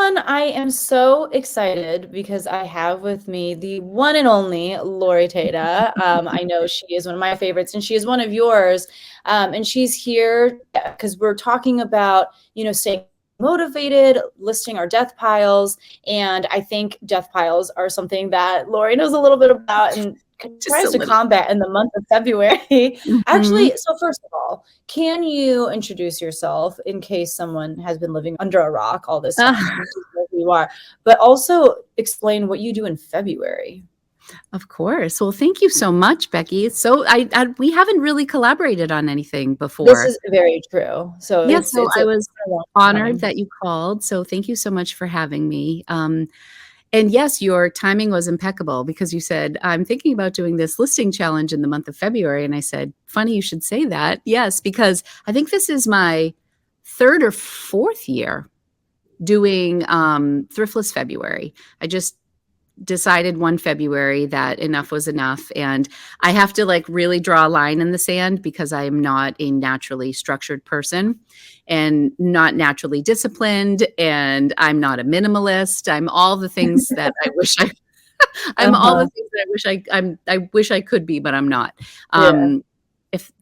everyone. I am so excited because I have with me the one and only Lori Tata. I know she is one of my favorites and she is one of yours. And she's here because we're talking about, staying motivated, listing our death piles. And I think death piles are something that Lori knows a little bit about and tries to combat in the month of February. Actually, so first of all, can you introduce yourself in case someone has been living under a rock all this time? Who you are, but also explain what you do in February. Of course. Well, thank you so much, Becky. So we haven't really collaborated on anything before. This is very true. So yeah, I was honored that you called. So thank you so much for having me. And yes, your timing was impeccable because you said, I'm thinking about doing this listing challenge in the month of February. And I said, funny you should say that. Yes, because I think this is my third or fourth year doing Thriftless February. I just decided one February that enough was enough. And I have to really draw a line in the sand because I am not a naturally structured person and not naturally disciplined. And I'm not a minimalist. I'm all the things that I wish all the things that I wish I could be, but I'm not.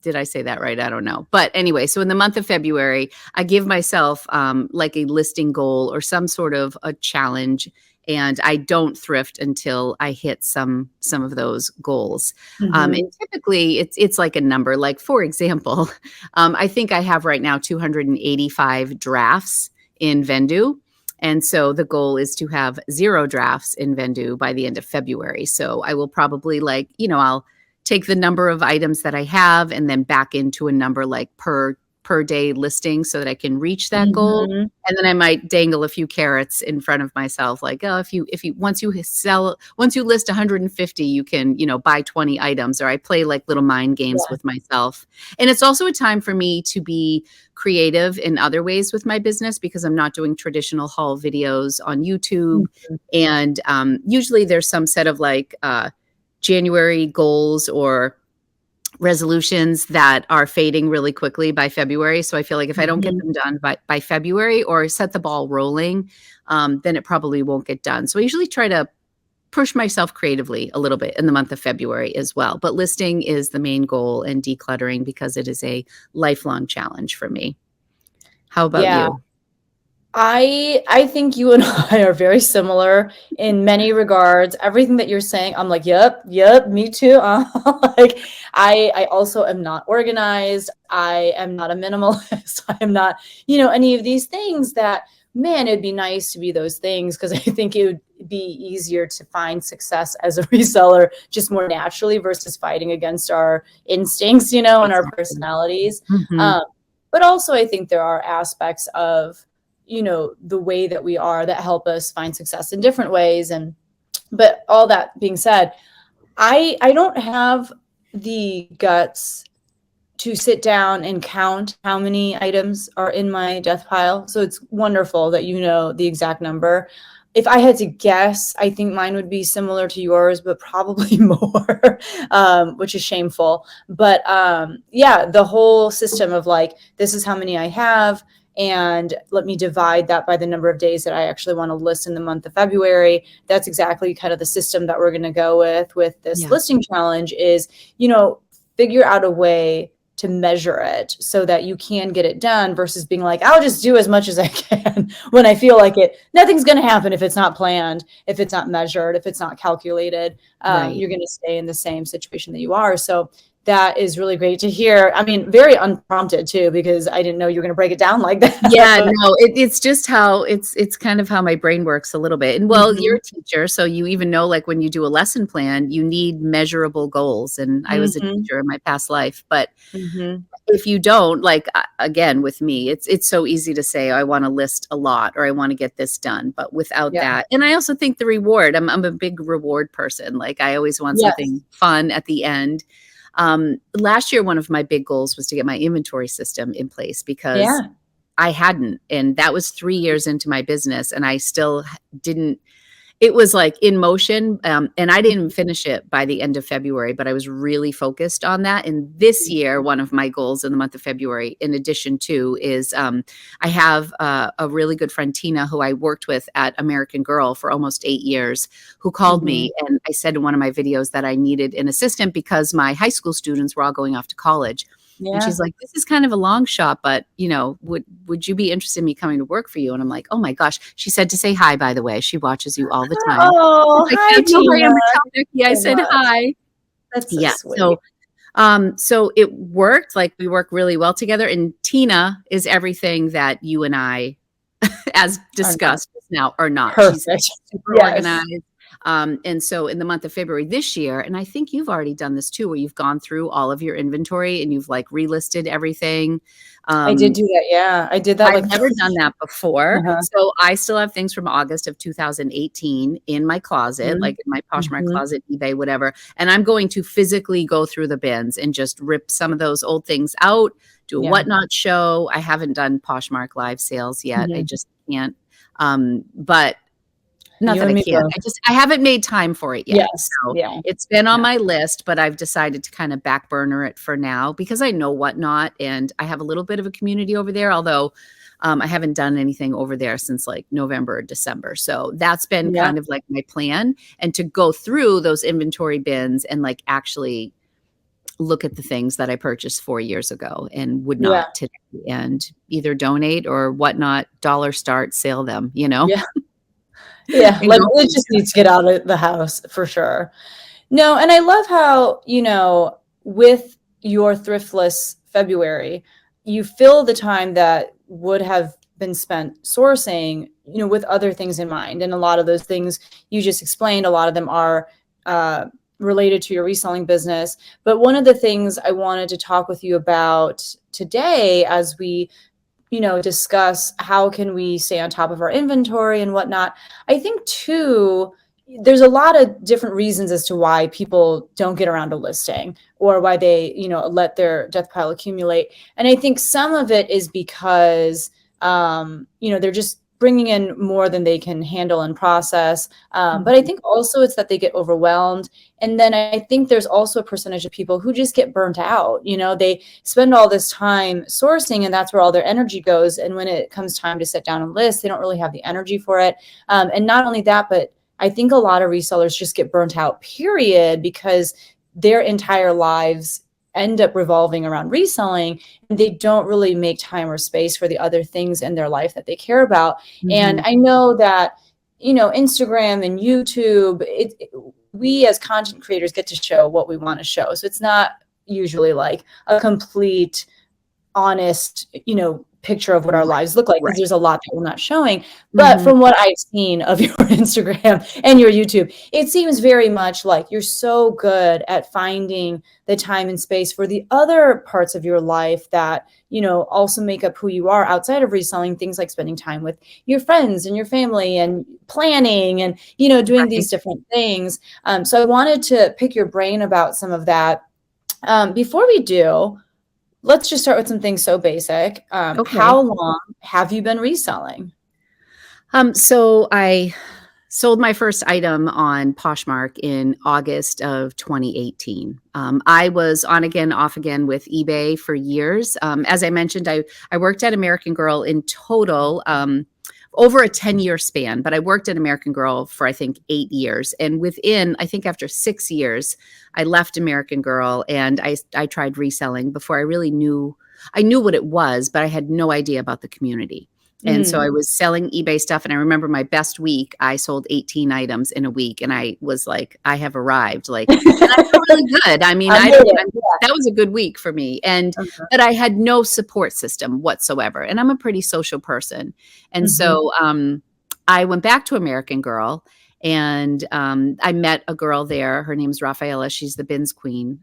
Did I say that right? I don't know. But anyway, so in the month of February, I give myself a listing goal or some sort of a challenge. And I don't thrift until I hit some of those goals. And typically it's like a number. Like, for example, I think I have right now 285 drafts in Vendoo. And so the goal is to have 0 drafts in Vendoo by the end of February. So I will probably I'll take the number of items that I have and then back into a number per day listing so that I can reach that goal. And then I might dangle a few carrots in front of myself. Like, oh, if you once you list 150, you can, buy 20 items, or I play little mind games with myself. And it's also a time for me to be creative in other ways with my business because I'm not doing traditional haul videos on YouTube. And usually there's some set of January goals or resolutions that are fading really quickly by February. So I feel like if I don't get them done by February or set the ball rolling, then it probably won't get done. So I usually try to push myself creatively a little bit in the month of February as well. But listing is the main goal and decluttering because it is a lifelong challenge for me. How about you? I think you and I are very similar in many regards. Everything that you're saying, I'm like, yep, me too. I also am not organized. I am not a minimalist. I am not, any of these things that, man, it'd be nice to be those things because I think it would be easier to find success as a reseller just more naturally versus fighting against our instincts, and our personalities. But also I think there are aspects of the way that we are that help us find success in different ways. But all that being said, I don't have the guts to sit down and count how many items are in my death pile. So it's wonderful that you know the exact number. If I had to guess, I think mine would be similar to yours, but probably more, which is shameful. But the whole system of this is how many I have, and let me divide that by the number of days that I actually want to list in the month of February. That's exactly kind of the system that we're going to go with this listing challenge is, figure out a way to measure it so that you can get it done versus being like, I'll just do as much as I can when I feel like it. Nothing's going to happen if it's not planned, if it's not measured, if it's not calculated. You're going to stay in the same situation that you are. So that is really great to hear. I mean, very unprompted too, because I didn't know you were going to break it down like that. Yeah, no, it's just how it's kind of how my brain works a little bit. And you're a teacher, so you even know when you do a lesson plan, you need measurable goals. And I was a teacher in my past life, but if you don't, again, with me, it's so easy to say, I want to list a lot or I want to get this done, but without that. And I also think the reward, I'm a big reward person. I always want something fun at the end. Last year, one of my big goals was to get my inventory system in place because I hadn't, and that was 3 years into my business and I still didn't it was like in motion. And I didn't finish it by the end of February, but I was really focused on that. And this year, one of my goals in the month of February, in addition to, is I have a really good friend, Tina, who I worked with at American Girl for almost 8 years, who called me. And I said in one of my videos that I needed an assistant because my high school students were all going off to college. Yeah. And she's like, this is kind of a long shot, but would you be interested in me coming to work for you? And I'm like, oh my gosh. She said to say hi, by the way. She watches you all the time. Oh, Like, hi, Tina. Becky. I said hi. That's so sweet. So it worked. Like, we work really well together. And Tina is everything that you and I, as discussed now, are not. Perfect. She's super organized. And so in the month of February this year, and I think you've already done this too, where you've gone through all of your inventory and you've like relisted everything. I did do that. Yeah, I did that. I've never done that before. Uh-huh. So I still have things from August of 2018 in my closet, like in my Poshmark closet, eBay, whatever. And I'm going to physically go through the bins and just rip some of those old things out, do a whatnot show. I haven't done Poshmark live sales yet. I just can't. But not that I can't. I haven't made time for it yet. So it's been on my list, but I've decided to kind of back burner it for now because I know whatnot. And I have a little bit of a community over there, although I haven't done anything over there since like November or December. So that's been kind of like my plan, and to go through those inventory bins and like actually look at the things that I purchased 4 years ago and would not today, and either donate or whatnot, dollar start, sale them, Yeah, like it just needs to get out of the house for sure. No, and I love how, with your thriftless February, you fill the time that would have been spent sourcing, with other things in mind. And a lot of those things you just explained, a lot of them are related to your reselling business. But one of the things I wanted to talk with you about today, as we discuss how can we stay on top of our inventory and whatnot. I think too, there's a lot of different reasons as to why people don't get around to listing, or why they, let their death pile accumulate. And I think some of it is because, they're just bringing in more than they can handle and process. But I think also it's that they get overwhelmed. And then I think there's also a percentage of people who just get burnt out. They spend all this time sourcing, and that's where all their energy goes. And when it comes time to sit down and list, they don't really have the energy for it. And not only that, but I think a lot of resellers just get burnt out, period, because their entire lives end up revolving around reselling, and they don't really make time or space for the other things in their life that they care about. And I know that, Instagram and YouTube, we as content creators get to show what we want to show. So it's not usually like a complete, honest, picture of what our lives look like, because there's a lot that we're not showing. But from what I've seen of your Instagram and your YouTube, it seems very much like you're so good at finding the time and space for the other parts of your life that, also make up who you are outside of reselling, things like spending time with your friends and your family and planning and, doing these different things. So I wanted to pick your brain about some of that. Before we do, let's just start with some things so basic. How long have you been reselling? So I sold my first item on Poshmark in August of 2018. I was on again, off again with eBay for years. As I mentioned, I worked at American Girl in total over a 10-year span, but I worked at American Girl for, I think, 8 years. And within, I think after 6 years, I left American Girl and I tried reselling before I really knew, I knew what it was, but I had no idea about the community. And so I was selling eBay stuff. And I remember my best week, I sold 18 items in a week. And I was like, I have arrived. Like, and I felt really good. I mean, that was a good week for me. And, but I had no support system whatsoever. And I'm a pretty social person. And so I went back to American Girl, and I met a girl there. Her name's Rafaela. She's the Bins Queen.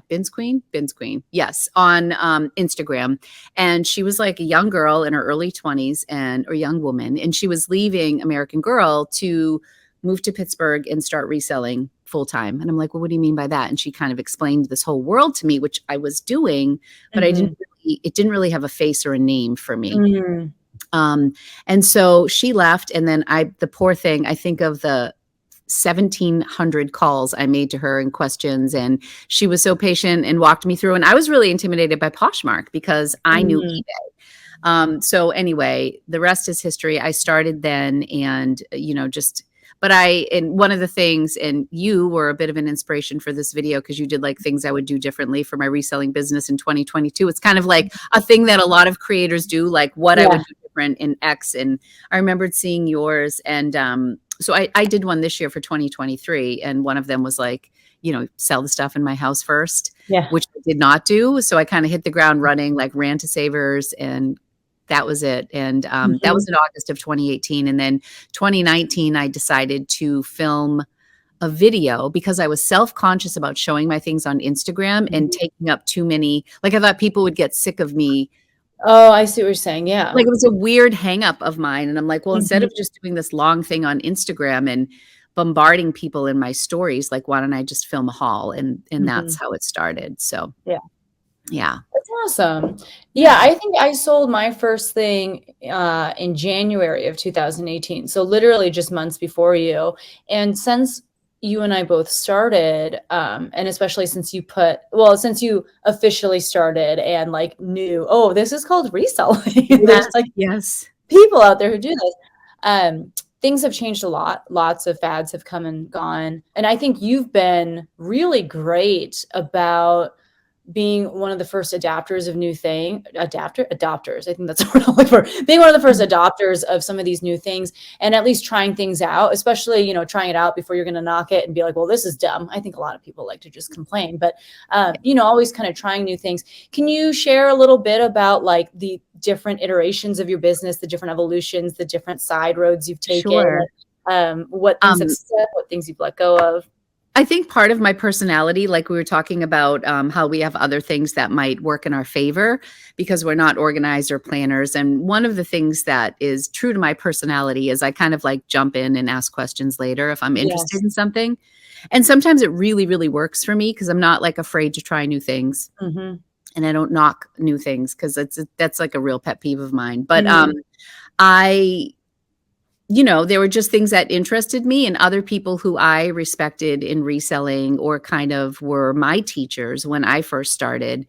Bins Queen. Yes, on Instagram. And she was like a young girl in her early 20s or young woman. And she was leaving American Girl to move to Pittsburgh and start reselling full time. And I'm like, well, what do you mean by that? And she kind of explained this whole world to me, which I was doing, but it didn't really have a face or a name for me. And so she left, and then the poor thing, I think of the 1,700 calls I made to her and questions, and she was so patient and walked me through. And I was really intimidated by Poshmark because I knew eBay. So anyway, the rest is history. I started then, and and one of the things, and you were a bit of an inspiration for this video because you did like things I would do differently for my reselling business in 2022. It's kind of like a thing that a lot of creators do, like what I would do different in X. And I remembered seeing yours, and so I did one this year for 2023, and one of them was like, sell the stuff in my house first, which I did not do. So I kind of hit the ground running, like ran to Savers, and that was it. And that was in August of 2018. And then 2019, I decided to film a video because I was self-conscious about showing my things on Instagram and taking up too many. Like I thought people would get sick of me. Oh, I see what you're saying. Yeah. Like it was a weird hang up of mine. And I'm like, well, instead of just doing this long thing on Instagram and bombarding people in my stories, like, why don't I just film a haul? And that's how it started. So, yeah. That's awesome. Yeah. I think I sold my first thing in January of 2018. So literally just months before you. And since you and I both started, and especially since since you officially started and like knew, oh, this is called reselling. There's like people out there who do this. Things have changed a lot. Lots of fads have come and gone. And I think you've been really great about being one of the first adopters of adopters. I think that's what I'm looking for. Being one of the first adopters of some of these new things, and at least trying things out, especially, trying it out before you're going to knock it and be like, well, this is dumb. I think a lot of people like to just complain, but, always kind of trying new things. Can you share a little bit about like the different iterations of your business, the different evolutions, the different side roads you've taken, what things have stuck, what things you've let go of? I think part of my personality, like we were talking about how we have other things that might work in our favor because we're not organized or planners. And one of the things that is true to my personality is I kind of like jump in and ask questions later if I'm interested in something. And sometimes it really, really works for me because I'm not like afraid to try new things. And I don't knock new things because that's like a real pet peeve of mine. But there were just things that interested me, and other people who I respected in reselling or kind of were my teachers when I first started.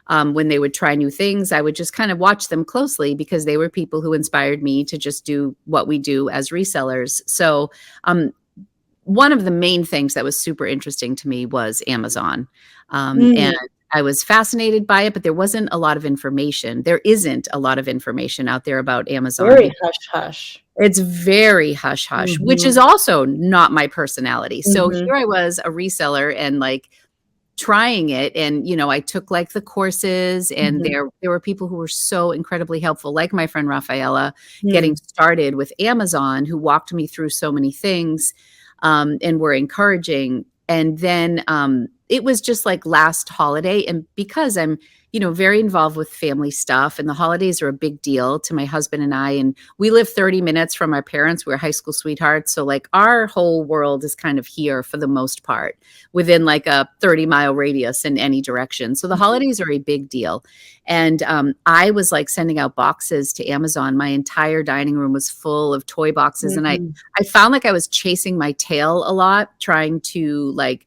When they would try new things, I would just kind of watch them closely because they were people who inspired me to just do what we do as resellers. So one of the main things that was super interesting to me was Amazon. And I was fascinated by it, but there wasn't a lot of information. There isn't a lot of information out there about Amazon. Very hush-hush. It's very hush-hush, which is also not my personality. So here I was, a reseller, and like trying it. And, I took like the courses, and there were people who were so incredibly helpful, like my friend Rafaela, getting started with Amazon, who walked me through so many things and were encouraging. And then it was just like last holiday. And because I'm, very involved with family stuff, and the holidays are a big deal to my husband and I, and we live 30 minutes from our parents. We're high school sweethearts. So like our whole world is kind of here for the most part within like a 30-mile radius in any direction. So the holidays are a big deal. And I was like sending out boxes to Amazon. My entire dining room was full of toy boxes. And I found like I was chasing my tail a lot, trying to like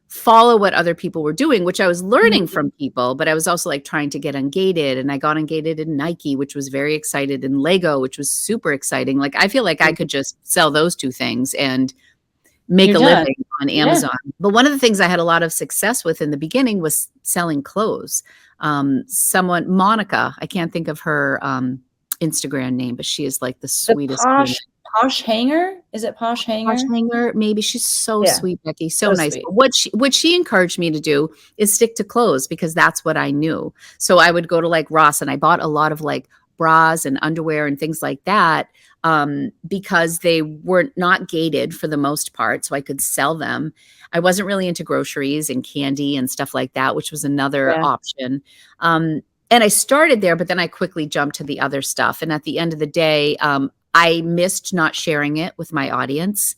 follow what other people were doing, which I was learning from people, but I was also like trying to get Ungated, and I got Ungated in Nike, which was very excited, and Lego, which was super exciting. Like, I feel like I could just sell those two things and make a living on Amazon. But one of the things I had a lot of success with in the beginning was selling clothes. Monica, I can't think of her Instagram name, but she is like the sweetest. Posh Hanger? Is it Posh Hanger? Posh Hanger, maybe. She's so sweet, Becky. So nice. Sweet. What she encouraged me to do is stick to clothes because that's what I knew. So I would go to like Ross, and I bought a lot of like bras and underwear and things like that because they were not gated for the most part, so I could sell them. I wasn't really into groceries and candy and stuff like that, which was another option. And I started there, but then I quickly jumped to the other stuff. And at the end of the day, I missed not sharing it with my audience.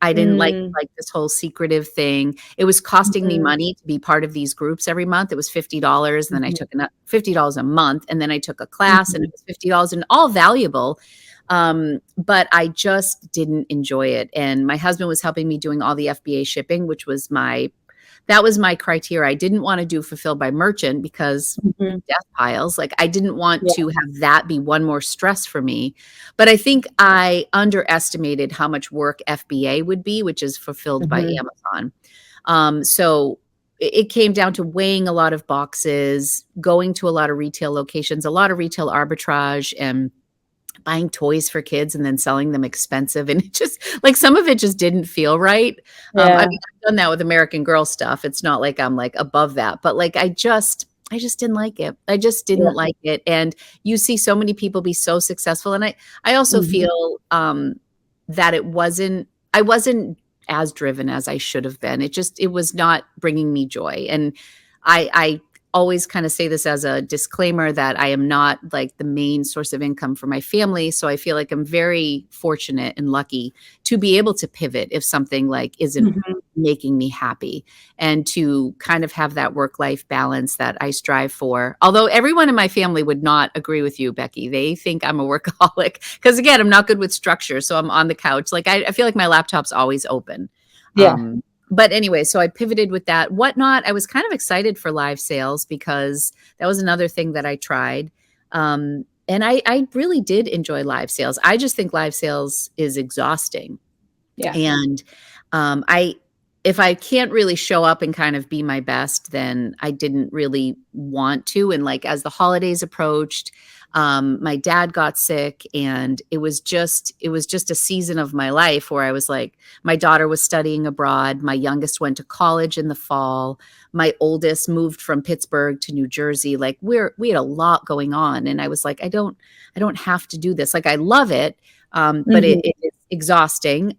I didn't Mm, like this whole secretive thing. It was costing me mhm, money to be part of these groups every month. It was $50, and then I mhm, took $50 a month, and then I took a class, and mhm, it was $50, and all valuable. But I just didn't enjoy it. And my husband was helping me doing all the FBA shipping, which was that was my criteria. I didn't want to do fulfilled by merchant because mhm. death piles. Like I didn't want Yeah. to have that be one more stress for me. But I think I underestimated how much work FBA would be, which is fulfilled by Mhm, Amazon. So it came down to weighing a lot of boxes, going to a lot of retail locations, a lot of retail arbitrage, and buying toys for kids and then selling them expensive. And it just like some of it just didn't feel right. I yeah. mean, I've done that with American Girl stuff. It's not like I'm like above that, but like I just didn't like it. I just Yeah. didn't like it. And you see so many people be so successful. And I also Mhm, feel that I wasn't as driven as I should have been. It was not bringing me joy. And I always kind of say this as a disclaimer that I am not like the main source of income for my family. So I feel like I'm very fortunate and lucky to be able to pivot if something like isn't mhm. making me happy, and to kind of have that work-life balance that I strive for. Although everyone in my family would not agree with you, Becky. They think I'm a workaholic because again, I'm not good with structure. So I'm on the couch. Like I feel like my laptop's always open. Yeah. But anyway, so I pivoted with that. Whatnot, I was kind of excited for live sales because that was another thing that I tried. And I really did enjoy live sales. I just think live sales is exhausting. Yeah. And I, if I can't really show up and kind of be my best, then I didn't really want to. And like as the holidays approached, my dad got sick, and it was just a season of my life where I was like, my daughter was studying abroad, my youngest went to college in the fall, my oldest moved from Pittsburgh to New Jersey. Like we had a lot going on, and I was like, I don't have to do this. Like I love it, but Mhm. it is exhausting.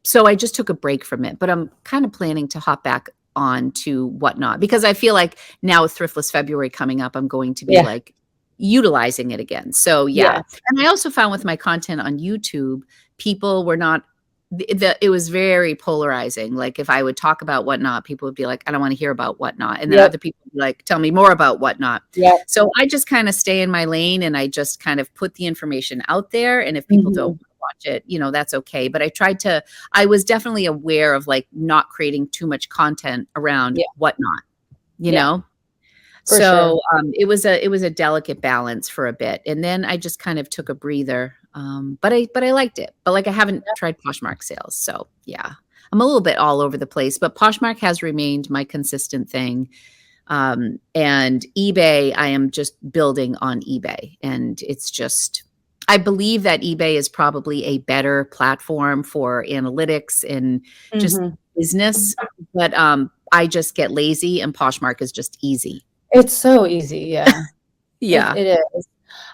So I just took a break from it, but I'm kind of planning to hop back on to Whatnot because I feel like now with Thriftless February coming up, I'm going to be Yeah. like utilizing it again. So yeah. Yes. And I also found with my content on YouTube, people were not it was very polarizing. Like if I would talk about Whatnot, people would be like, I don't want to hear about Whatnot. And then Yep. other people would be like, tell me more about Whatnot. Yep. So I just kind of stay in my lane, and I just kind of put the information out there. And if people don't Mhm. want to watch it, that's okay. But I was definitely aware of like not creating too much content around Yeah. Whatnot, you Yeah. know? For sure. So it was a delicate balance for a bit, and then I just kind of took a breather. But I liked it. But like I haven't tried Poshmark sales, so yeah, I'm a little bit all over the place. But Poshmark has remained my consistent thing. And eBay, I am just building on eBay, and it's just. I believe that eBay is probably a better platform for analytics and just Mhm. business, but I just get lazy, and Poshmark is just easy. It's so easy, yeah. It Yeah. it is.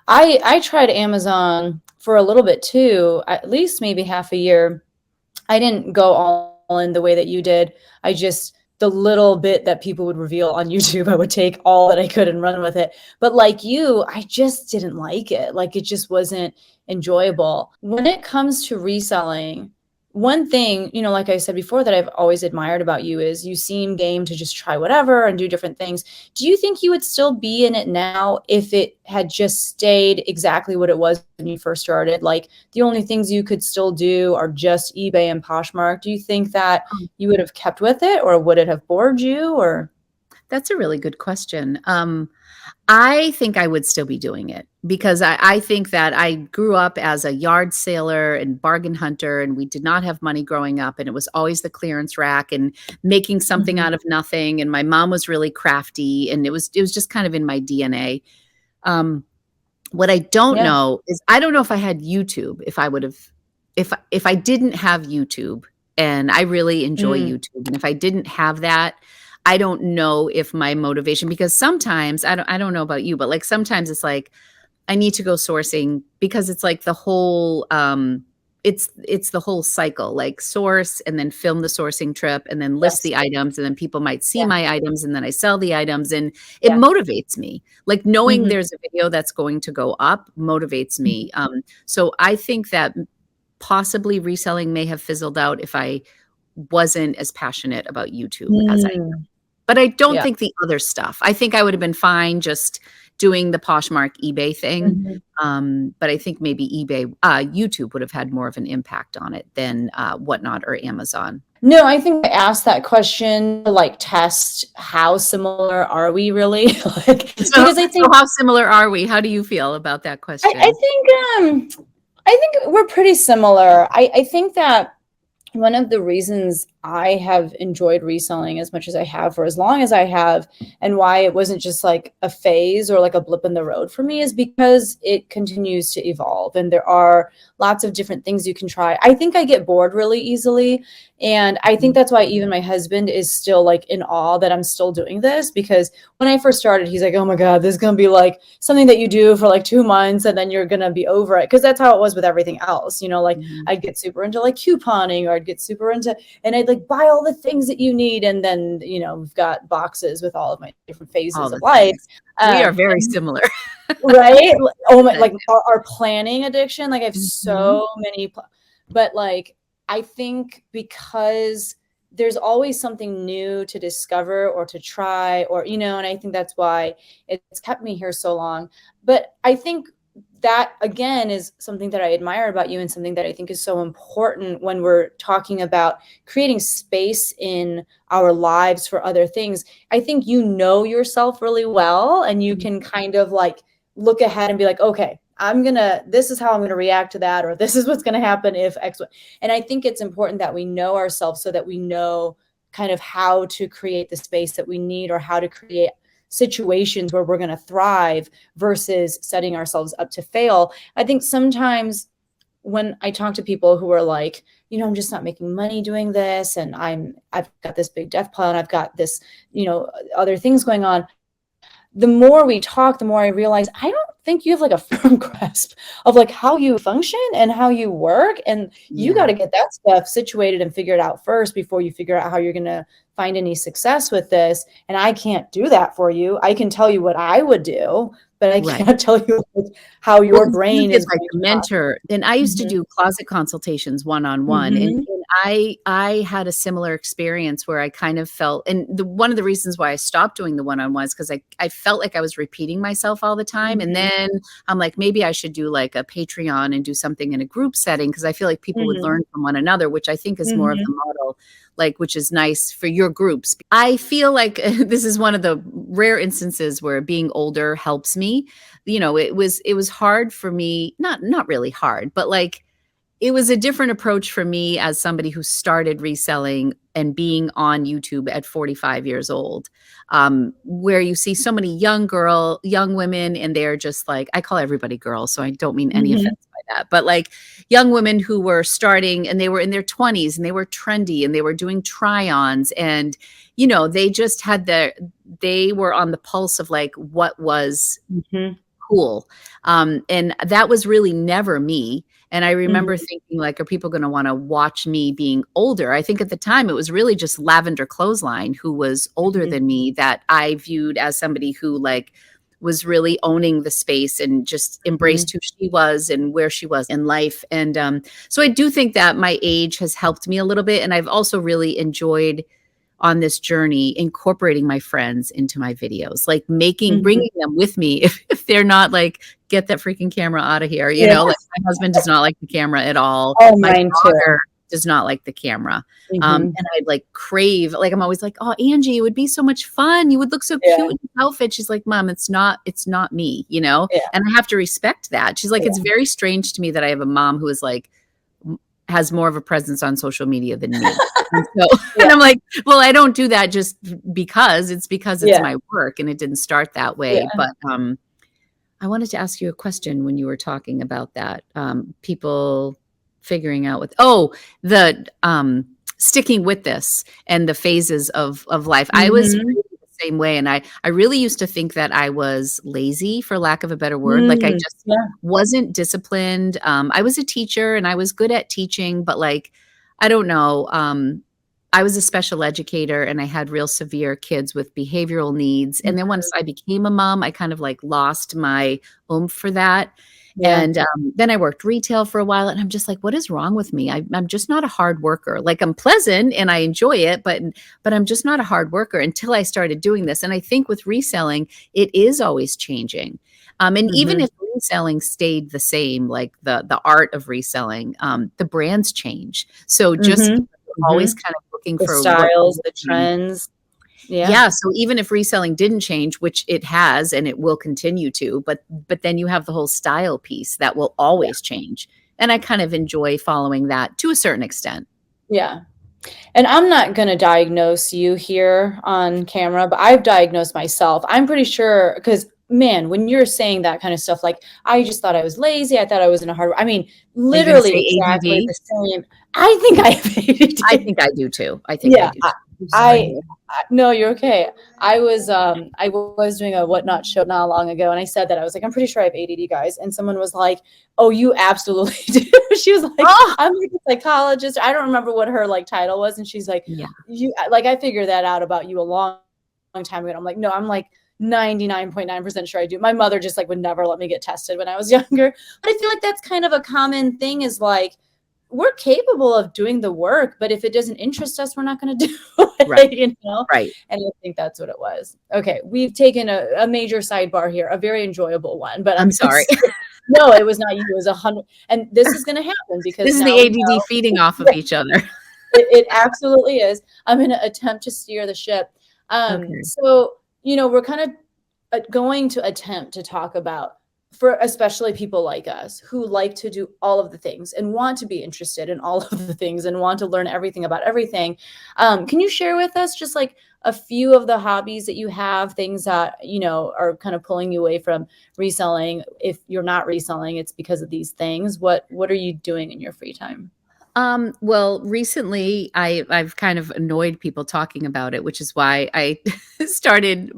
I tried Amazon for a little bit too, at least maybe half a year. I didn't go all in the way that you did. I just the little bit that people would reveal on YouTube, I would take all that I could and run with it. But like you, I just didn't like it. Like it just wasn't enjoyable. When it comes to reselling, one thing, like I said before, that I've always admired about you is you seem game to just try whatever and do different things. Do you think you would still be in it now if it had just stayed exactly what it was when you first started? Like the only things you could still do are just eBay and Poshmark. Do you think that you would have kept with it, or would it have bored you, or? That's a really good question. I think I would still be doing it because I think that I grew up as a yard sailor and bargain hunter, and we did not have money growing up. And it was always the clearance rack and making something Mhm. out of nothing. And my mom was really crafty, and it was just kind of in my DNA. Um, what I don't Yeah. know is I don't know if I had YouTube, if I would have, if I didn't have YouTube, and I really enjoy Mm. YouTube, and if I didn't have that, I don't know if my motivation, because sometimes I don't know about you, but like sometimes it's like I need to go sourcing because it's like the whole it's the whole cycle, like source and then film the sourcing trip and then list Yes. the items, and then people might see Yeah. my items, and then I sell the items, and it Yeah. motivates me. Like knowing Mhm. there's a video that's going to go up motivates Mhm. me. So I think that possibly reselling may have fizzled out if I wasn't as passionate about YouTube as I am. Mm, But I don't yeah. think the other stuff. I think I would have been fine just doing the Poshmark eBay thing. Mhm. But I think maybe YouTube would have had more of an impact on it than Whatnot or Amazon. No, I think I asked that question to like test how similar are we really? Like, So, because I so think how similar are we? How do you feel about that I question? I think we're pretty similar. I think that one of the reasons I have enjoyed reselling as much as I have for as long as I have, and why it wasn't just like a phase or like a blip in the road for me, is because it continues to evolve and there are lots of different things you can try. I think I get bored really easily. And I think that's why even my husband is still like in awe that I'm still doing this, because when I first started, he's like, oh my God, this is going to be like something that you do for like 2 months and then you're going to be over it. Cause that's how it was with everything else. You know, like Mhm. I'd get super into like couponing, or I'd get super into, and I'd like buy all the things that you need. And then, you know, we've got boxes with all of my different All phases the of life. things. We are very And similar. right. Oh my, But, like our planning addiction. Like I have mhm. so many, but like, I think because there's always something new to discover or to try, or, you know, and I think that's why it's kept me here so long. But I think that again is something that I admire about you, and something that I think is so important when we're talking about creating space in our lives for other things. I think you know yourself really well, and you can kind of like look ahead and be like, okay, this is how I'm gonna react to that, or this is what's gonna happen if X. And I think it's important that we know ourselves so that we know kind of how to create the space that we need, or how to create situations where we're gonna thrive versus setting ourselves up to fail. I think sometimes when I talk to people who are like, you know, I'm just not making money doing this, and I've got this big death pile, and I've got this, you know, other things going on, the more we talk, the more I realize I don't think you have like a firm grasp of like how you function and how you work. And you got Yeah. to get that stuff situated and figured out first before you figure out how you're going to find any success with this. And I can't do that for you. I can tell you what I would do, but I Right. can't tell you like, how Well, your if you brain did is like going a mentor, and I used to to. do closet consultations one-on-one, and Mhm, I had a similar experience where I kind of felt, and one of the reasons why I stopped doing the one-on-ones, because I felt like I was repeating myself all the time. And mhm, then I'm like, maybe I should do like a Patreon and do something in a group setting, because I feel like people would mhm, learn from one another, which I think is more of mhm, the model, like, which is nice for your groups. I feel like this is one of the rare instances where being older helps me. You know, it was hard for me, not really hard, but like it was a different approach for me as somebody who started reselling and being on YouTube at 45 years old, where you see so many young women, and they're just like, I call everybody girls, so I don't mean any mhm, offense by that, but like young women who were starting and they were in their 20s and they were trendy and they were doing try-ons, and you know, they were on the pulse of like what was mhm, cool. And that was really never me. And I remember mhm, thinking, like, are people going to want to watch me being older? I think at the time it was really just Lavender Clothesline, who was older mhm, than me, that I viewed as somebody who like was really owning the space and just mhm, embraced who she was and where she was in life. And so I do think that my age has helped me a little bit. And I've also really enjoyed on this journey incorporating my friends into my videos, like mhm. bringing them with me if they're not like, get that freaking camera out of here. You Yeah. know, like my husband does not like the camera at all. Oh, My mine too. daughter does not like the camera. Mhm. And I like crave, like, I'm always like, oh, Angie, it would be so much fun. You would look so Yeah, cute in your outfit. She's like, Mom, it's not me, you know? yeah, And I have to respect that. She's like, yeah. it's very strange to me that I have a mom who is like, has more of a presence on social media than me. And so, Yeah, and I'm like, well, I don't do that just because it's yeah, my work, and it didn't start that way. yeah. But I wanted to ask you a question when you were talking about that. People figuring out the sticking with this and the phases of life. I was Mhm. really the same way, and I really used to think that I was lazy, for lack of a better word. Like I Mm, just yeah. wasn't disciplined. I was a teacher and I was good at teaching, but like I don't know. I was a special educator and I had real severe kids with behavioral needs. And then once I became a mom, I kind of like lost my oomph for that. Yeah. And then I worked retail for a while and I'm just like, what is wrong with me? I'm just not a hard worker. Like I'm pleasant and I enjoy it, but I'm just not a hard worker until I started doing this. And I think with reselling, it is always changing. And even if reselling stayed the same, like the art of reselling, the brands change. So just always kind of looking The for what styles, the trends. Yeah. yeah, so even if reselling didn't change, which it has and it will continue to, but then you have the whole style piece that will always change. And I kind of enjoy following that to a certain extent. Yeah. And I'm not going to diagnose you here on camera, but I've diagnosed myself. I'm pretty sure because man, when you're saying that kind of stuff, like I just thought I was lazy. I thought I was in a hard. I mean, Are you going to say literally exactly ADD? the same. I think I have ADD. I think I do too. I think I Yeah. do too. I'm I sorry. no, you're okay. I was doing a whatnot show not long ago, and I said that I was like, I'm pretty sure I have ADD, guys. And someone was like, "Oh, you absolutely do." She was like, Oh, "I'm like a psychologist." I don't remember what her like title was, and she's like, yeah. "You like I figured that out about you a long time ago." And I'm like, "No, I'm like 99.9% sure I do." My mother just like would never let me get tested when I was younger, but I feel like that's kind of a common thing. Is like we're capable of doing the work, but if it doesn't interest us, we're not going to do it, Right. you know? Right. And I think that's what it was. Okay. We've taken a major sidebar here, a very enjoyable one, but I'm sorry. no, it was not you. It was 100. And this is going to happen because This is now the ADD feeding off of each other. it absolutely is. I'm going to attempt to steer the ship. Okay. So, we're kind of going to attempt to talk about for especially people like us who like to do all of the things and want to be interested in all of the things and want to learn everything about everything. Can you share with us just like a few of the hobbies that you have, things that, are kind of pulling you away from reselling? If you're not reselling, it's because of these things. What are you doing in your free time? Well, recently I've kind of annoyed people talking about it, which is why I started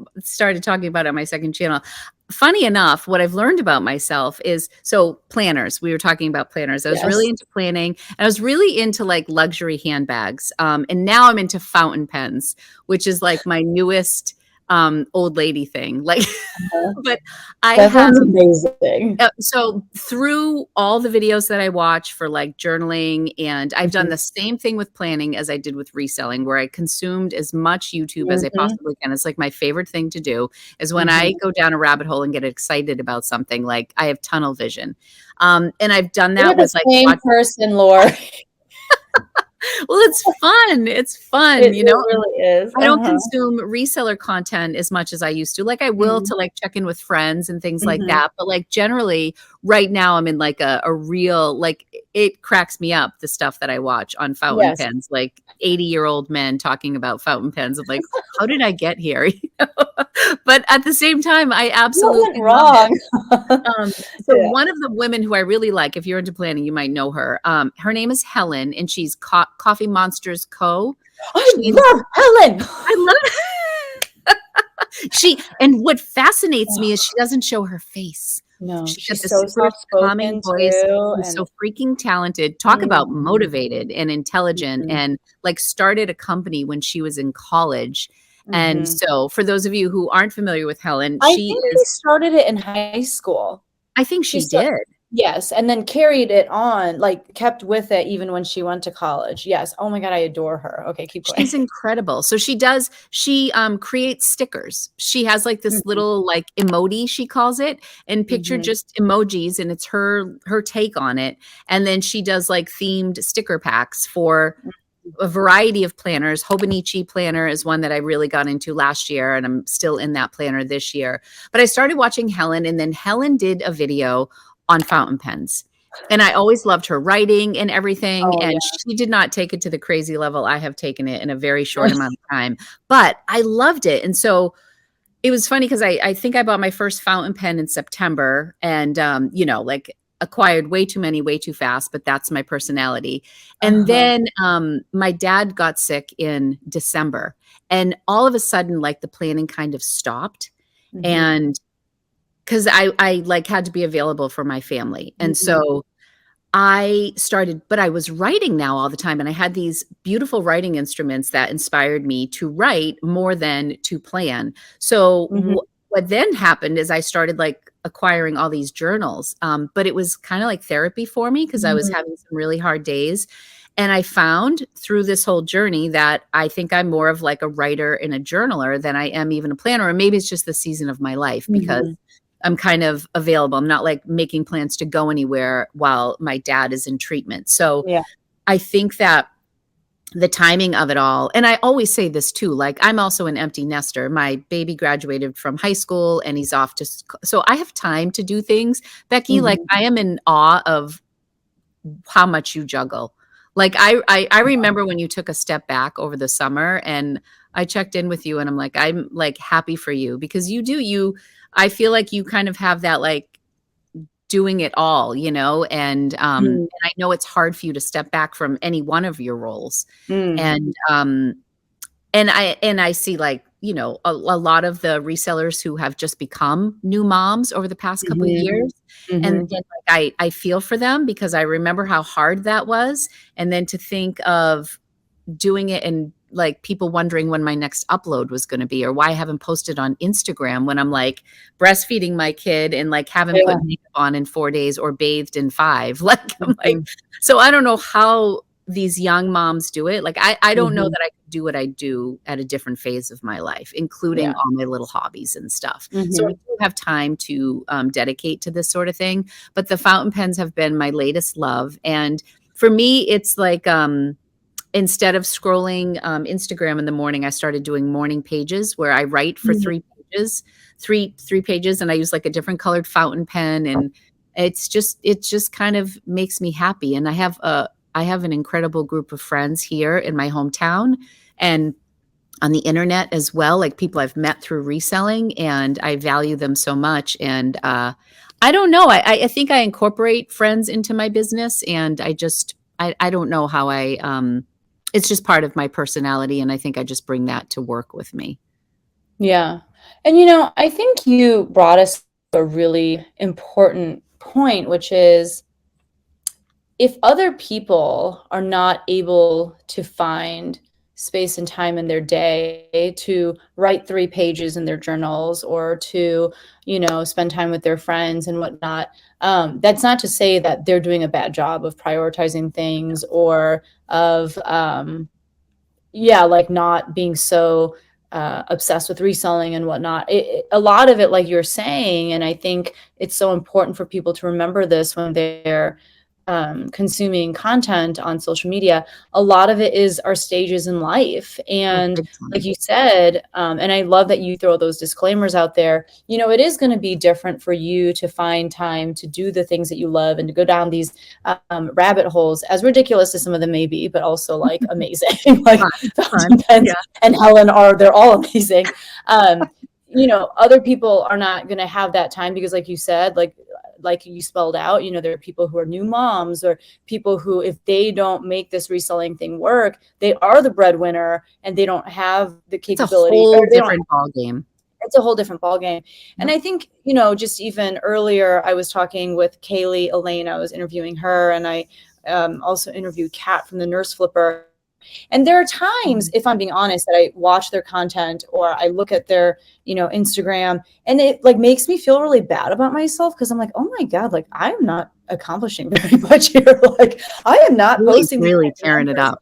talking about it on my second channel. Funny enough, what I've learned about myself is so planners. We were talking about planners. I was really Yes. into planning and I was really into like luxury handbags. And now I'm into fountain pens, which is like my newest old lady thing. Like but I That have sounds amazing. so through all the videos that I watch for like journaling, and I've done the same thing with planning as I did with reselling, where I consumed as much YouTube as I possibly can. It's like my favorite thing to do is when I go down a rabbit hole and get excited about something, like I have tunnel vision. And I've done We're that the with like same person, Laura. well, it's fun. It's fun, It really is. I don't consume reseller content as much as I used to. Like I will Mhm. to like check in with friends and things like Mhm. that. But like generally right now I'm in like a real, like it cracks me up the stuff that I watch on fountain Yes. pens, like 80-year-old men talking about fountain pens. I'm like, how did I get here? But at the same time, I What went absolutely love it. wrong? So Yeah. one of the women who I really like, if you're into planning, you might know her. Her name is Helen, and she's Coffee Monsters Co. I She's love Helen. I love she and what fascinates me is she doesn't show her face. No, She's got she's this so super calming soft-spoken voice. too, She's and so freaking talented. Talk about mm, motivated and intelligent mhm, and like started a company when she was in college. And mhm. so for those of you who aren't familiar with Helen, I she think she is started it in high school. I think She she sta did. Yes, and then carried it on, like, kept with it even when she went to college. Yes. Oh my god, I adore her. Okay, keep going. She's incredible. So she creates stickers. She has like this Mhm, little like emoji, she calls it, and picture mhm, just emojis and it's her take on it. And then she does like themed sticker packs for a variety of planners. Hobonichi planner is one that I really got into last year and I'm still in that planner this year. But I started watching Helen and then Helen did a video on fountain pens. And I always loved her writing and everything. oh, And yeah. she did not take it to the crazy level I have taken it in a very short amount of time. But I loved it. And so it was funny because I think I bought my first fountain pen in September and, like acquired way too many, way too fast, but that's my personality. And Uh-huh, then my dad got sick in December and all of a sudden, like the planning kind of stopped. mhm, And because I like had to be available for my family. And mhm. so but I was writing now all the time. And I had these beautiful writing instruments that inspired me to write more than to plan. So Mhm. what then happened is I started like acquiring all these journals. But it was kind of like therapy for me because I was Mhm. having some really hard days. And I found through this whole journey that I think I'm more of like a writer and a journaler than I am even a planner. Or maybe it's just the season of my life because Mhm. I'm kind of available. I'm not like making plans to go anywhere while my dad is in treatment. So Yeah. I think that the timing of it all, and I always say this too, like I'm also an empty nester. My baby graduated from high school and he's off to, so I have time to do things. Becky, like Mhm. I am in awe of how much you juggle. Like I remember when you took a step back over the summer and I checked in with you and I'm like, I'm like happy for you because I feel like you kind of have that like doing it all, and Mm. I know it's hard for you to step back from any one of your roles. Mm. And I see like, a lot of the resellers who have just become new moms over the past couple of Mhm. years. And, Mhm. and like I feel for them because I remember how hard that was. And then to think of doing it and like people wondering when my next upload was going to be or why I haven't posted on Instagram when I'm like breastfeeding my kid and like haven't Yeah. put makeup on in 4 days or bathed in 5. Like I'm like, Mhm. so I don't know how these young moms do it. Like I don't know Mhm. that I could do what I do at a different phase of my life, including Yeah. all my little hobbies and stuff. So I Mhm. do have time to dedicate to this sort of thing. But the fountain pens have been my latest love. And for me, it's like instead of scrolling Instagram in the morning, I started doing morning pages where I write for Mhm. 3 pages, three pages, and I use like a different colored fountain pen, and it just kind of makes me happy. And I have an incredible group of friends here in my hometown, and on the internet as well, like people I've met through reselling, and I value them so much. And I don't know. I think I incorporate friends into my business, and I don't know how it's just part of my personality, and I think I just bring that to work with me. Yeah. And I think you brought us to a really important point, which is if other people are not able to find space and time in their day to write 3 pages in their journals or to, spend time with their friends and whatnot, that's not to say that they're doing a bad job of prioritizing things or of, yeah, like not being so obsessed with reselling and whatnot. A lot of it, like you're saying, and I think it's so important for people to remember this when they're consuming content on social media. A lot of it is our stages in life. Oh, And big like time. you said, and I love that you throw those disclaimers out there, it is going to be different for you to find time to do the things that you love and to go down these rabbit holes, as ridiculous as some of them may be, but also like amazing. Fun, Like fun. Fountain Pens Yeah. and Helen they're all amazing. Um, other people are not going to have that time because, like you said, like you spelled out, there are people who are new moms or people who, if they don't make this reselling thing work, they are the breadwinner and they don't have the It's a capability, or whole they don't. different ball game. It's a whole different ballgame. And Yep. I think, just even earlier, I was talking with Kaylee Elaine. I was interviewing her, and I also interviewed Kat from the Nurse Flipper. And there are times, Mhm. if I'm being honest, that I watch their content or I look at their, Instagram, and it like makes me feel really bad about myself because I'm like, oh my God, like I am not accomplishing very much here. Like I am not Really, posting these really kinds of tearing it numbers. up.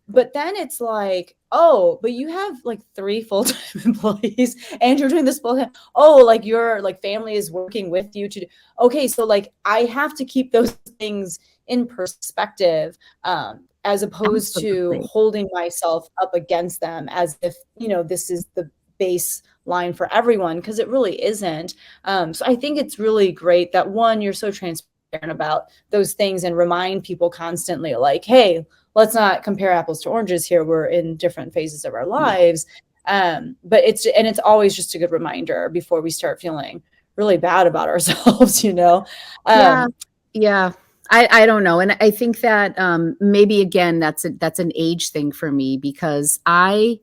But then it's like, oh, but you have like 3 full-time employees and you're doing this full-time. Oh, like your like family is working with you to do. Okay, so like I have to keep those things in perspective, as opposed to Absolutely. holding myself up against them as if, this is the baseline for everyone, because it really isn't. So I think it's really great that one, you're so transparent about those things and remind people constantly like, hey, let's not compare apples to oranges here. We're in different phases of our Yeah. lives. But it's always just a good reminder before we start feeling really bad about ourselves, Yeah. Um, Yeah. I don't know. And I think that maybe again that's an age thing for me because I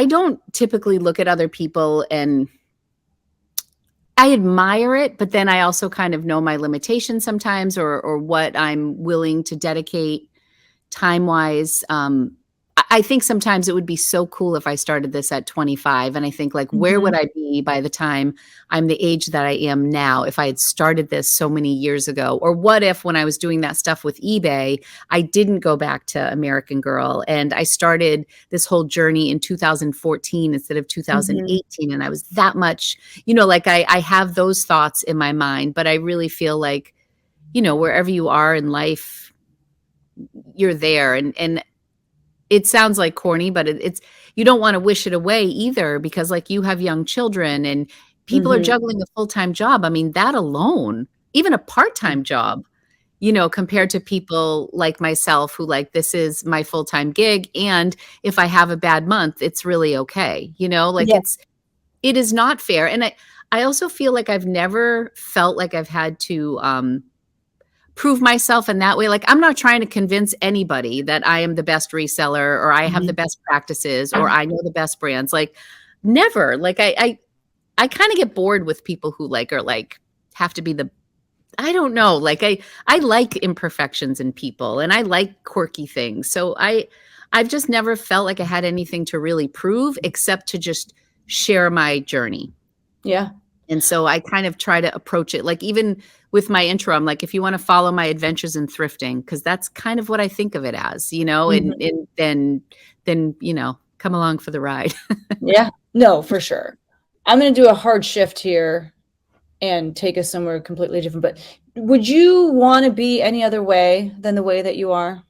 don't typically look at other people and I admire it, but then I also kind of know my limitations sometimes, or what I'm willing to dedicate time-wise. I think sometimes it would be so cool if I started this at 25, and I think, like, where would Mhm. I be by the time I'm the age that I am now if I had started this so many years ago? Or what if when I was doing that stuff with eBay, I didn't go back to American Girl and I started this whole journey in 2014 instead of Mhm. 2018, and I was that much, like, I have those thoughts in my mind, but I really feel like, wherever you are in life, you're there. And it sounds like corny, but it's you don't wanna wish it away either, because, like, you have young children and people are Mhm. juggling a full-time job. I mean, that alone, even a part-time job, compared to people like myself who, like, this is my full-time gig, and if I have a bad month, it's really okay, like, Yeah. it is not fair. And I also feel like I've never felt like I've had to, prove myself in that way. Like, I'm not trying to convince anybody that I am the best reseller or I have the Mhm. best practices or I know the best brands. Like, never. Like, I kind of get bored with people who, like, are like, have to be the, I don't know. Like, I like imperfections in people and I like quirky things. So I've just never felt like I had anything to really prove except to just share my journey. Yeah. And so I kind of try to approach it, like, even with my intro, I'm like, if you wanna follow my adventures in thrifting, because that's kind of what I think of it as, Mhm. and then, come along for the ride. Yeah. No, for sure. I'm gonna do a hard shift here and take us somewhere completely different, but would you wanna be any other way than the way that you are?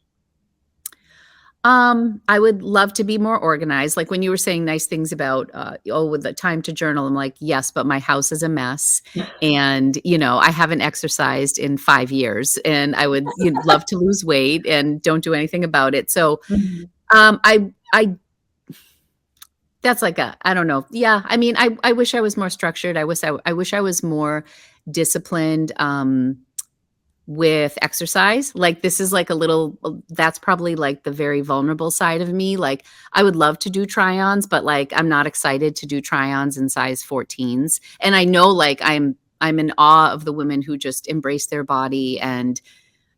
I would love to be more organized. Like, when you were saying nice things about, with the time to journal, I'm like, yes, but my house is a mess. And, I haven't exercised in 5 years and I would, love to lose weight and don't do anything about it. So, Mhm. I that's like a, I don't know. Yeah, I mean, I wish I was more structured. I wish I was more disciplined, with exercise. Like, this is like a little, that's probably like the very vulnerable side of me. Like, I would love to do try-ons, but, like, I'm not excited to do try-ons in size 14s. And I know, like, I'm in awe of the women who just embrace their body and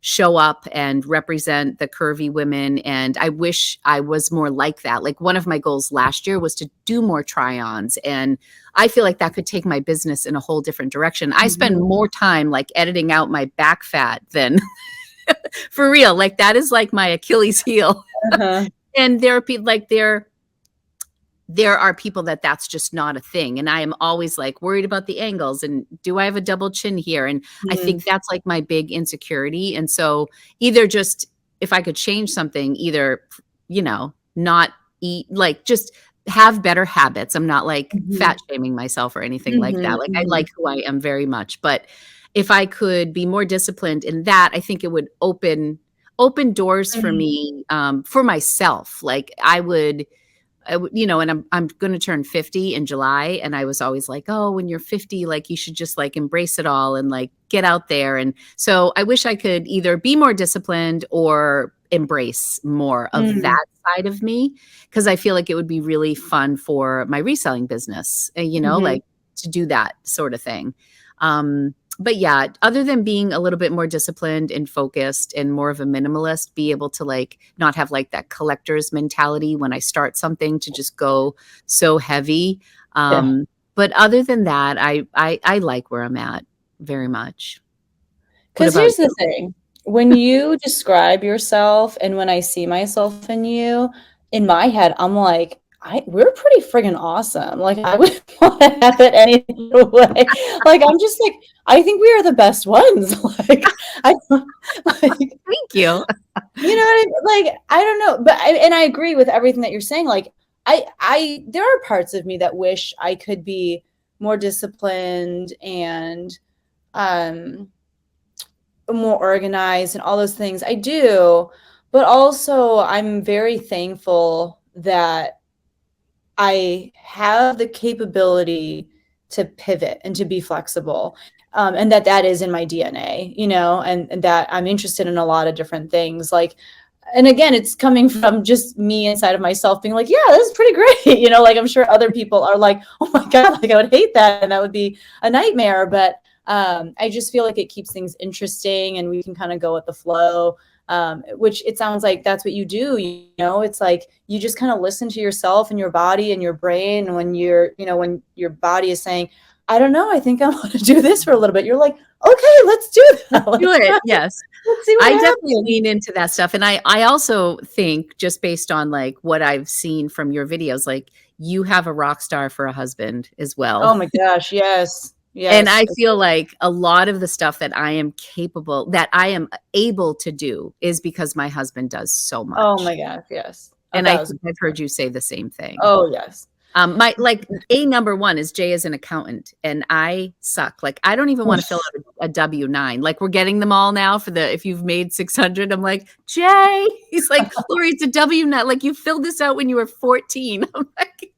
show up and represent the curvy women, and I wish I was more like that. Like, one of my goals last year was to do more try-ons, and I feel like that could take my business in a whole different direction. I spend Mhm. more time, like, editing out my back fat than for real, like, that is, like, my Achilles heel. Uh-huh. And there are people like, there are people that that's just not a thing, and I am always, like, worried about the angles, and do I have a double chin here? And I Mhm. think that's, like, my big insecurity. And so, either just, if I could change something, either, not eat, like, just have better habits. I'm not, like, Mhm. fat shaming myself or anything like Mhm. that. Like, I Mhm. like who I am very much, but if I could be more disciplined in that, I think it would open doors for Mhm. me, for myself. Like, and I'm gonna turn 50 in July, and I was always like, "Oh, when you're 50, like, you should just, like, embrace it all and, like, get out there." And so I wish I could either be more disciplined or embrace more of Mm. that side of me, because I feel like it would be really fun for my reselling business, Mhm. like, to do that sort of thing. But yeah, other than being a little bit more disciplined and focused and more of a minimalist, be able to, like, not have, like, that collector's mentality when I start something to just go so heavy. Yeah. But other than that, I like where I'm at very much. What 'Cause about here's the you? thing, when you describe yourself and when I see myself in you, in my head, I'm like, we're pretty friggin' awesome, like, I wouldn't wanna have it any other way. Like, I'm just like, I think we are the best ones, like, I like, Thank you. you know what I mean? Like, I don't know, but I agree with everything that you're saying, like, I there are parts of me that wish I could be more disciplined and, um more organized and all those things. I do, but also I'm very thankful that I have the capability to pivot and to be flexible, and that is in my DNA, and that I'm interested in a lot of different things. Like, and again, it's coming from just me inside of myself being like, yeah, this is pretty great. You know, like I'm sure other people are like, oh my God, like I would hate that. And that would be a nightmare. But I just feel like it keeps things interesting and we can kind of go with the flow. Which it sounds like that's what you do. You know, it's like you just kind of listen to yourself and your body and your brain when when your body is saying, I don't know, I think I want to do this for a little bit. You're like, okay, let's do that. Do it. Yes. Let's see what I happens. definitely lean into that stuff. And I also think, just based on like what I've seen from your videos, like you have a rock star for a husband as well. Oh my gosh, yes. And Yes. I feel like a lot of the stuff that I am able to do is because my husband does so much. Oh my gosh, yes. And I think I've heard you say the same thing. Oh yes. My number one is Jay is an accountant and I suck. Like I don't even want to fill out a W-9. Like we're getting them all now for if you've made 600. I'm like, Jay, he's like, Lori, it's a W-9. Like you filled this out when you were 14. I'm like,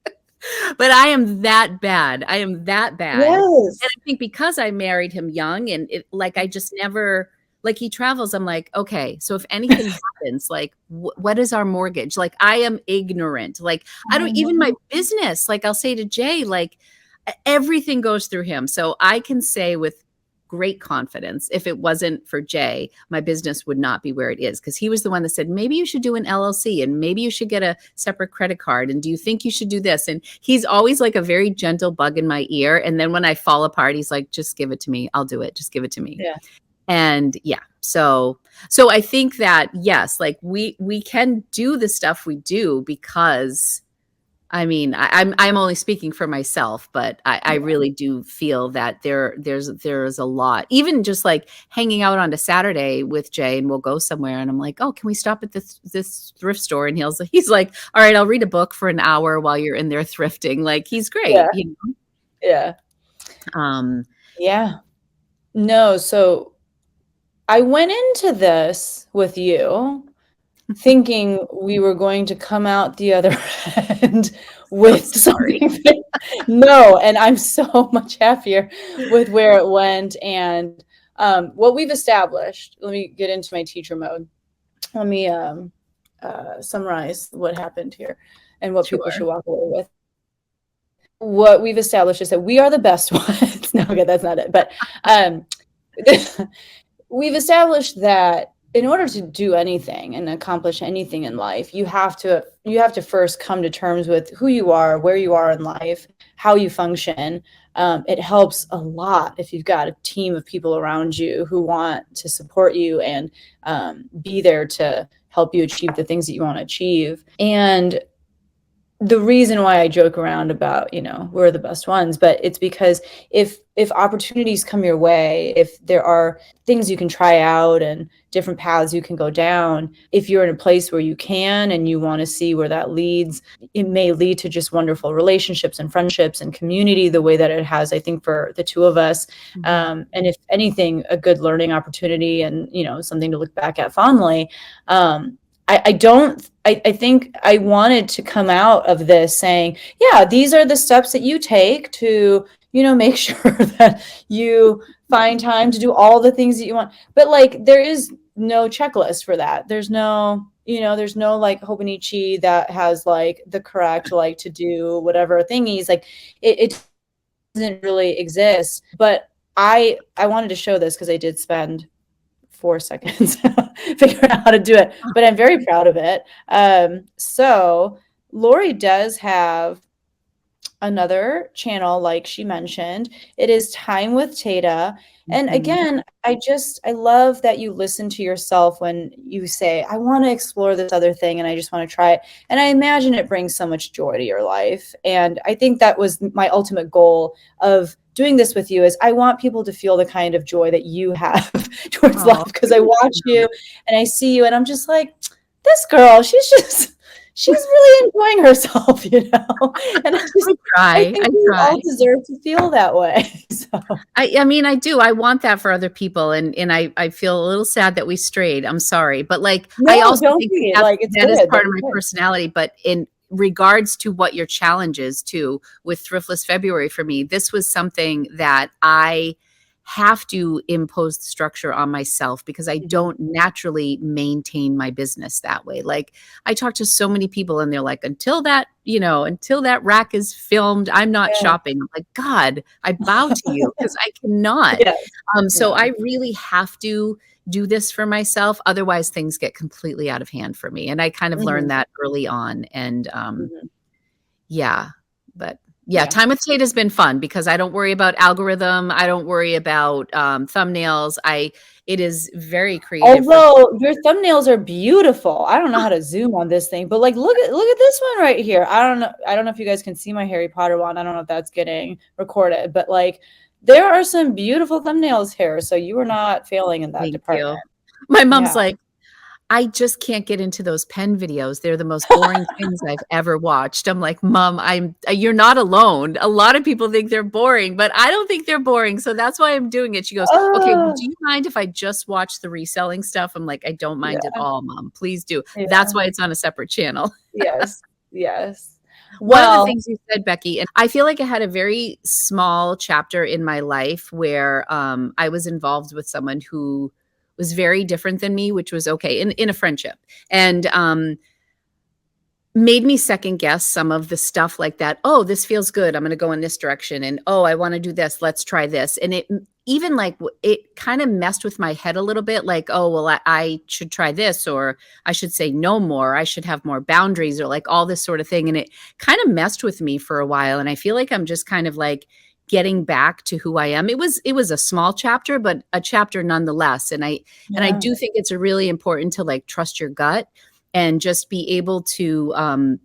but I am that bad. I am that bad. Yes. And I think because I married him young and I just never, like he travels, I'm like, okay, so if anything happens, like what is our mortgage? Like I am ignorant. Like I don't even my business. Like I'll say to Jay, like everything goes through him. So I can say with great confidence, if it wasn't for Jay, my business would not be where it is. Because he was the one that said, maybe you should do an LLC and maybe you should get a separate credit card. And do you think you should do this? And he's always like a very gentle bug in my ear. And then when I fall apart, he's like, just give it to me. I'll do it. Just give it to me. Yeah. And yeah, so I think that, yes, like we can do the stuff we do because, I mean, I'm only speaking for myself, but I really do feel that there's a lot, even just like hanging out on a Saturday with Jay and we'll go somewhere and I'm like, oh, can we stop at this thrift store? And he's like, all right, I'll read a book for an hour while you're in there thrifting. Like he's great. Yeah. You know? Yeah. Yeah. No, so I went into this with you thinking we were going to come out the other end with something. No, and I'm so much happier with where it went and what we've established. Let me get into my teacher mode. Let me summarize what happened here and what people should walk away with. What we've established is that we are the best ones. No, okay, that's not it. But we've established that in order to do anything and accomplish anything in life, you have to first come to terms with who you are, where you are in life, how you function. It helps a lot if you've got a team of people around you who want to support you and be there to help you achieve the things that you want to achieve. And the reason why I joke around about, we're the best ones, but it's because if opportunities come your way, if there are things you can try out and different paths you can go down, if you're in a place where you can and you want to see where that leads, it may lead to just wonderful relationships and friendships and community the way that it has, I think, for the two of us. Mm-hmm. And if anything, a good learning opportunity and, something to look back at fondly. I think I wanted to come out of this saying, yeah, these are the steps that you take to, make sure that you find time to do all the things that you want. But like, there is no checklist for that. There's no, there's no like Hobonichi that has like the correct, like to do whatever thingies. Like it doesn't really exist. But I wanted to show this because I did spend 4 seconds figuring out how to do it, but I'm very proud of it. So Lori does have another channel, like she mentioned. It is Time with Tata. And again, I love that you listen to yourself when you say, I want to explore this other thing and I just want to try it. And I imagine it brings so much joy to your life. And I think that was my ultimate goal of doing this with you is I want people to feel the kind of joy that you have towards life. Because I watch you and I see you and I'm just like, this girl, she's really enjoying herself, And I think we all deserve to feel that way. So. I mean, I do. I want that for other people. And I feel a little sad that we strayed. I'm sorry. But like, no, I also think that is part of my good. personality. But in regards to what your challenge is too, with Thriftless February for me, this was something that I have to impose the structure on myself because I don't naturally maintain my business that way. Like I talk to so many people and they're like, until that rack is filmed, I'm not Yeah. shopping. I'm like, God, I bow to you because I cannot. Yes. So Yeah. I really have to do this for myself. Otherwise things get completely out of hand for me. And I kind of learned that early on. And yeah, but yeah, time with Tate has been fun because I don't worry about algorithm. I don't worry about thumbnails. It is very creative. Although your thumbnails are beautiful. I don't know how to zoom on this thing, but like look at this one right here. I don't know if you guys can see my Harry Potter one. I don't know if that's getting recorded, but like there are some beautiful thumbnails here. So you are not failing in that Thank department. you. My mom's like, I just can't get into those pen videos. They're the most boring things I've ever watched. I'm like, Mom, you're not alone. A lot of people think they're boring, but I don't think they're boring. So that's why I'm doing it. She goes, okay, well, do you mind if I just watch the reselling stuff? I'm like, I don't mind at all, Mom. Please do. Yeah. That's why it's on a separate channel. Yes. Yes. One of the things you said, Becky, and I feel like I had a very small chapter in my life where I was involved with someone who was very different than me, which was okay in a friendship, and made me second guess some of the stuff like that. Oh, this feels good. I'm going to go in this direction. And oh, I want to do this. Let's try this. And it even like it kind of messed with my head a little bit. Like, oh, well, I should try this, or I should say no more. I should have more boundaries, or like all this sort of thing. And it kind of messed with me for a while. And I feel like I'm just kind of like getting back to who I am. It was a small chapter, but a chapter nonetheless. And I do think it's really important to like trust your gut and just be able to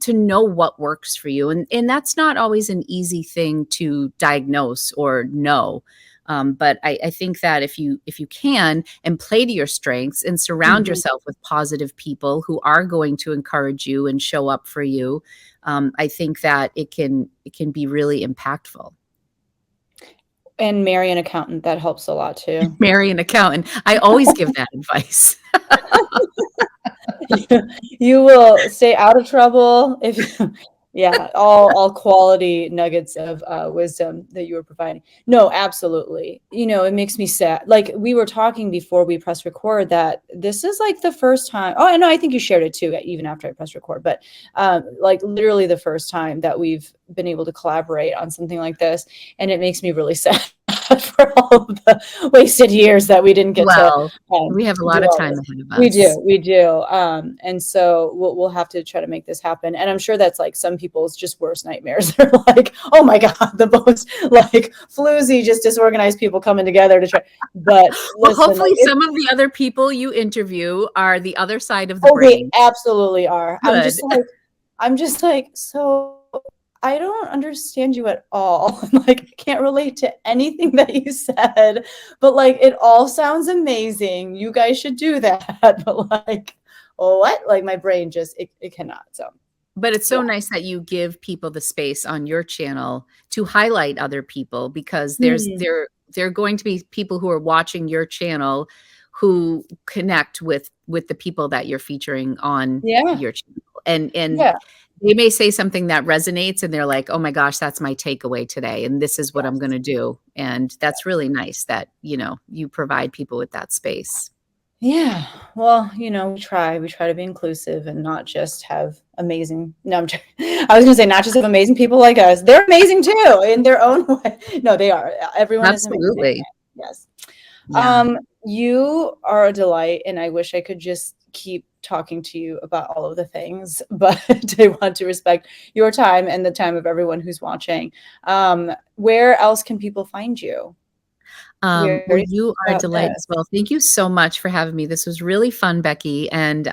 know what works for you. And that's not always an easy thing to diagnose or know. But I think that if you can and play to your strengths and surround yourself with positive people who are going to encourage you and show up for you, I think that it can be really impactful. And marry an accountant. That helps a lot too. Marry an accountant. I always give that advice. You will stay out of trouble if all quality nuggets of wisdom that you were providing. No, absolutely. It makes me sad. Like we were talking before we press record that this is like the first time. Oh, no, I think you shared it too, even after I pressed record, but like literally the first time that we've been able to collaborate on something like this. And it makes me really sad for all of the wasted years that we didn't get to. We have a lot of time ahead of us. We do. And so we'll have to try to make this happen. And I'm sure that's like some people's just worst nightmares. They're like, oh my God, the most like floozy, just disorganized people coming together to try. But well, hopefully some of the other people you interview are the other side of the brain. They absolutely are. Good. I'm just like, so I don't understand you at all. Like, I can't relate to anything that you said, but like, it all sounds amazing. You guys should do that. But like, what? Like my brain just, it cannot. So, but it's so nice that you give people the space on your channel to highlight other people, because there are going to be people who are watching your channel who connect with the people that you're featuring on your channel. And they may say something that resonates and they're like, oh my gosh, that's my takeaway today. And this is what I'm going to do. And that's really nice that, you provide people with that space. Yeah. Well, we try to be inclusive and not just have amazing. No, I was going to say not just have amazing people like us. They're amazing too in their own way. No, they are. Everyone Absolutely. is amazing. Yes. Yeah. You are a delight, and I wish I could just keep talking to you about all of the things, but I want to respect your time and the time of everyone who's watching. Where else can people find you? Well, you are a delight as well. Thank you so much for having me. This was really fun, Becky. And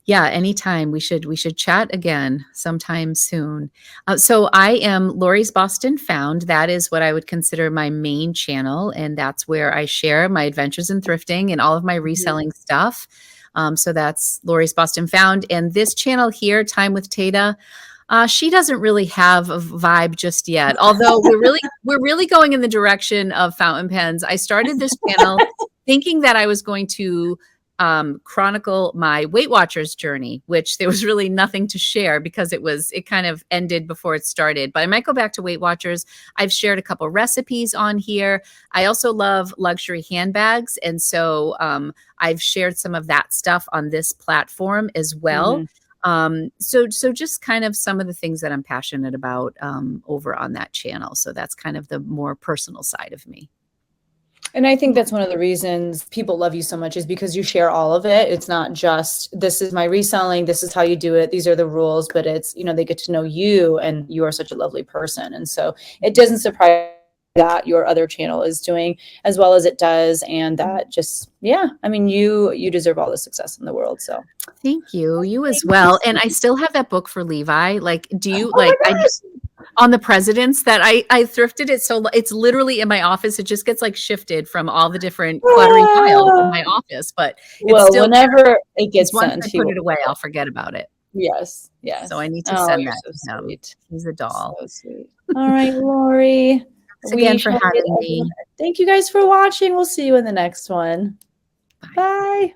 anytime we should chat again sometime soon. So I am Lori's Boston Found. That is what I would consider my main channel. And that's where I share my adventures in thrifting and all of my reselling stuff. So that's Lori's Boston Found. And this channel here, Time with Tata, she doesn't really have a vibe just yet. Although we're really going in the direction of fountain pens. I started this channel thinking that I was going to chronicle my Weight Watchers journey, which there was really nothing to share because it kind of ended before it started. But I might go back to Weight Watchers. I've shared a couple recipes on here. I also love luxury handbags. And so I've shared some of that stuff on this platform as well. So just kind of some of the things that I'm passionate about over on that channel. So that's kind of the more personal side of me. And I think that's one of the reasons people love you so much is because you share all of it. It's not just, this is my reselling, this is how you do it, these are the rules, but it's, you know, they get to know you and you are such a lovely person. And so it doesn't surprise that your other channel is doing as well as it does. And that just, yeah, I mean, you deserve all the success in the world. So thank you. You as well. And I still have that book for Levi. Like, do you oh my I gosh. just on the presidents that I thrifted it. So it's literally in my office. It just gets like shifted from all the different cluttering piles in my office, but it's Well, still whenever it gets once sent, I he put will. it away, I'll forget about it. Yes, yes. So I need to Oh, send you're that so to him. sweet. He's a doll. So sweet. All right, Lori. Thanks again for having me. Thank you guys for watching. We'll see you in the next one. Bye. Bye.